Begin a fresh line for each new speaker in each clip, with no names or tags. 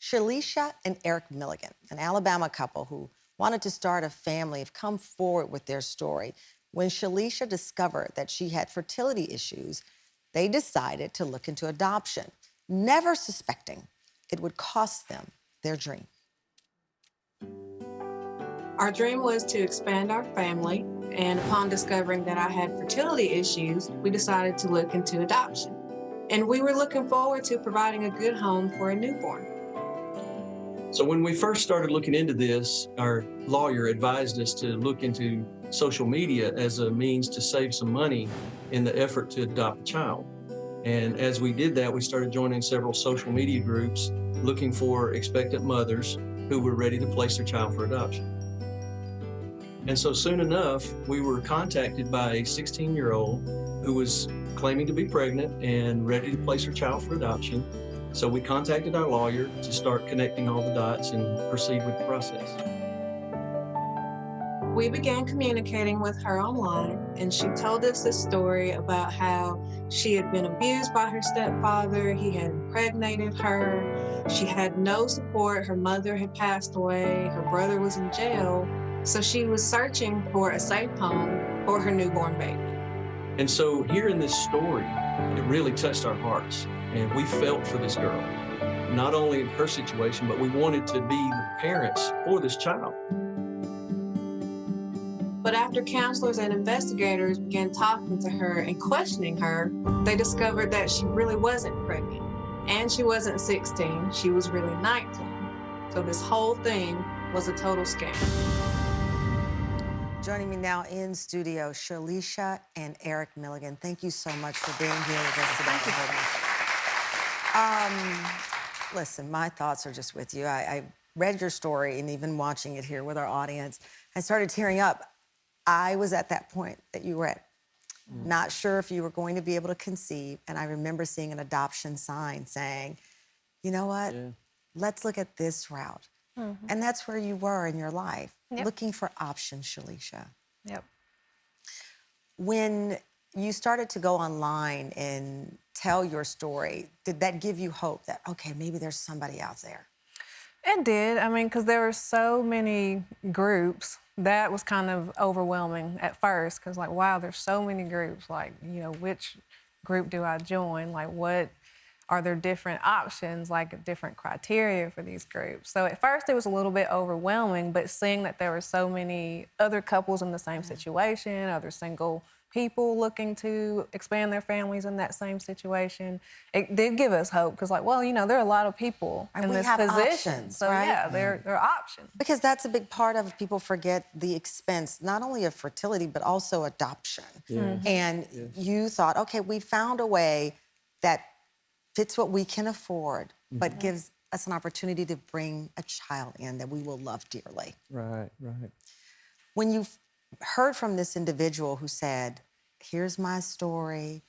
Shileshia and Erik Milligan, an Alabama couple who wanted to start a family, have come forward with their story. When Shileshia discovered that she had fertility issues, they decided to look into adoption, never suspecting it would cost them their dream.
Our dream was to expand our family, and upon discovering that I had fertility issues, we decided to look into adoption. And we were looking forward to providing a good home for a newborn.
So when we first started looking into this, our lawyer advised us to look into social media as a means to save some money in the effort to adopt a child. And as we did that, we started joining several social media groups looking for expectant mothers who were ready to place their child for adoption. And so soon enough, we were contacted by a 16-year-old who was claiming to be pregnant and ready to place her child for adoption. So we contacted our lawyer to start connecting all the dots and proceed with the process.
We began communicating with her online, and she told us this story about how she had been abused by her stepfather. He had impregnated her. She had no support. Her mother had passed away. Her brother was in jail. So she was searching for a safe home for her newborn baby.
And so hearing this story, it really touched our hearts. And we felt for this girl, not only in her situation, but we wanted to be the parents for this child.
But after counselors and investigators began talking to her and questioning her, they discovered that she really wasn't pregnant. And she wasn't 16, she was really 19. So this whole thing was a total scam.
Joining me now in studio, Shileshia and Erik Milligan. Thank you so much for being here with us today. Listen, my thoughts are just with you. I read your story, and even watching it here with our audience, I started tearing up. I was at that point that you were at. Not sure if you were going to be able to conceive, and I remember seeing an adoption sign saying, you know what, let's look at this route. And that's where you were in your life, looking for options, Shileshia.
Yep.
When you started to go online and tell your story, did that give you hope that, okay, maybe there's somebody out there?
It did. I mean, because there were so many groups, that was kind of overwhelming at first, because like, wow, there's so many groups. Like, you know, which group do I join? Like, what are there different options, like different criteria for these groups? So at first it was a little bit overwhelming, but seeing that there were so many other couples in the same situation, other single people looking to expand their families in that same situation, it did give us hope, because like, well, you know, there are a lot of people in this position.
Options,
so
right?
yeah, there are options.
Because that's a big part of it. People forget the expense, not only of fertility, but also adoption. And you thought, okay, we found a way that fits what we can afford, but gives us an opportunity to bring a child in that we will love dearly.
Right, right.
When you heard from this individual who said, here's my story,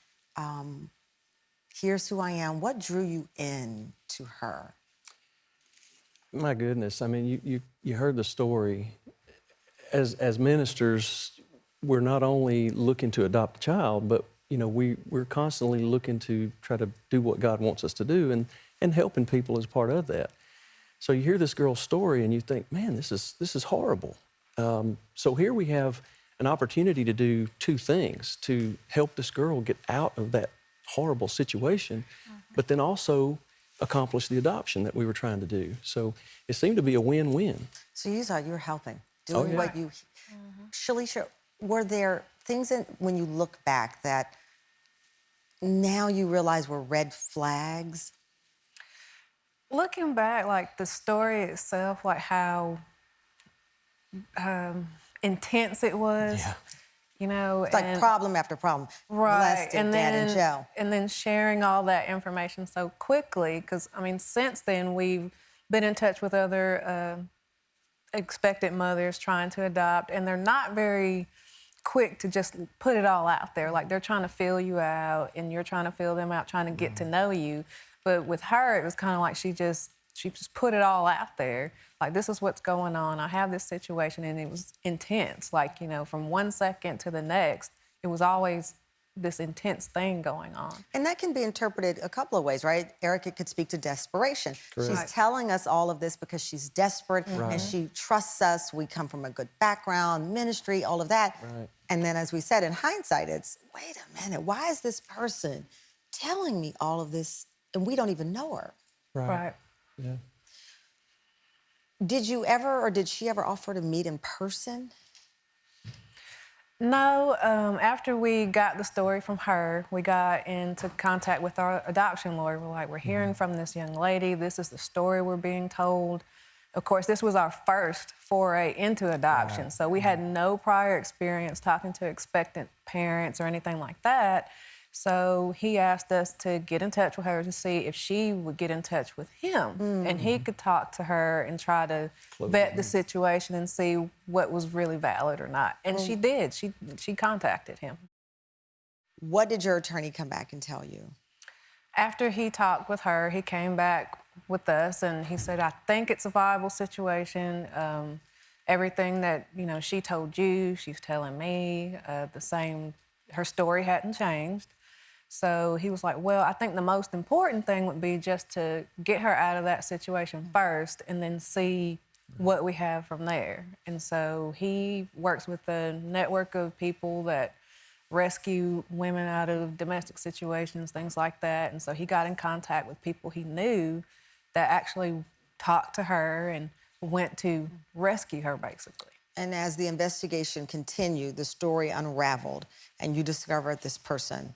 here's who I am, what drew you in to her?
My goodness, I mean, you heard the story. As ministers, we're not only looking to adopt a child, but you know, we're constantly looking to try to do what God wants us to do, and helping people is part of that. So you hear this girl's story and you think, man, this is horrible. So here we have an opportunity to do two things: to help this girl get out of that horrible situation, but then also accomplish the adoption that we were trying to do. So it seemed to be a win-win.
So you thought you were helping, doing what you... Shileshia, were there things when you look back that now you realize were red flags?
Looking back, like the story itself, like how intense it was, you know.
It's like problem after problem.
Right,
Molested, dead in jail.
And then sharing all that information so quickly, because, I mean, since then, we've been in touch with other expectant mothers trying to adopt, and they're not very quick to just put it all out there. Like, they're trying to feel you out, and you're trying to feel them out, trying to get to know you. But with her, it was kind of like she just put it all out there. Like, this is what's going on. I have this situation, and it was intense. Like, you know, from 1 second to the next, it was always this intense thing going on.
And that can be interpreted a couple of ways, right? Erik, it could speak to desperation.
Correct.
She's telling us all of this because she's desperate and she trusts us. We come from a good background, ministry, all of that.
Right.
And then, as we said, in hindsight, it's, wait a minute, why is this person telling me all of this and we don't even know her?
Right.
Yeah.
Did you ever, or did she ever offer to meet in person?
No, after we got the story from her, we got into contact with our adoption lawyer. We're like, we're hearing from this young lady. This is the story we're being told. Of course, this was our first foray into adoption, so we had no prior experience talking to expectant parents or anything like that. So he asked us to get in touch with her to see if she would get in touch with him, and he could talk to her and try to vet the situation and see what was really valid or not. And she did. She contacted him.
What did your attorney come back and tell you?
After he talked with her, he came back with us and he said, I think it's a viable situation. Everything that, she told you, she's telling me, the same, her story hadn't changed. So he was like, well, I think the most important thing would be just to get her out of that situation first and then see what we have from there. And so he works with a network of people that rescue women out of domestic situations, things like that. And so he got in contact with people he knew that actually talked to her and went to rescue her, basically.
And as the investigation continued, the story unraveled, and you discovered this person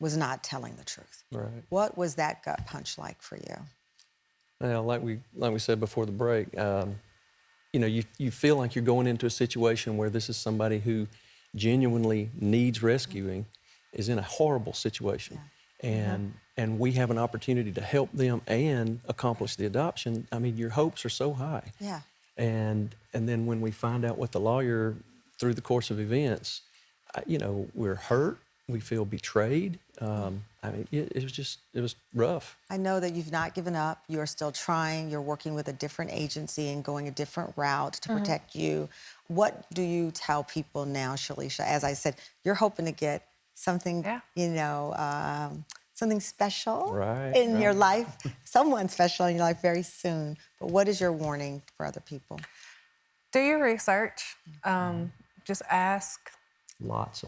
was not telling the truth.
Right.
What was that gut punch like for you?
Well, like we said before the break, you feel like you're going into a situation where this is somebody who genuinely needs rescuing, is in a horrible situation. Yeah. And we have an opportunity to help them and accomplish the adoption. I mean, your hopes are so high.
Yeah.
And then when we find out what the lawyer, through the course of events, we're hurt, we feel betrayed. I mean, it was rough.
I know that you've not given up. You are still trying. You're working with a different agency and going a different route to protect you. What do you tell people now, Shileshia? As I said, you're hoping to get something, something special in your life, someone special in your life very soon. But what is your warning for other people?
Do your research. Just ask
Lots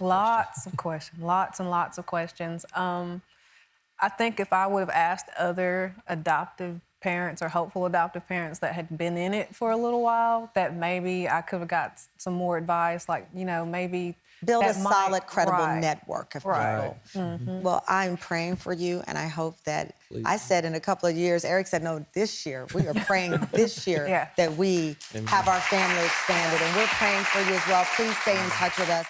of
questions. Lots and lots of questions. I think if I would have asked other adoptive parents or hopeful adoptive parents that had been in it for a little while, that maybe I could have got some more advice, like, maybe
build a
that
solid, credible network of people.
Mm-hmm.
Well, I'm praying for you, and I hope that, I said in a couple of years, Erik said, no, this year, we are praying this year that we have our family expanded, and we're praying for you as well. Please stay in touch with us.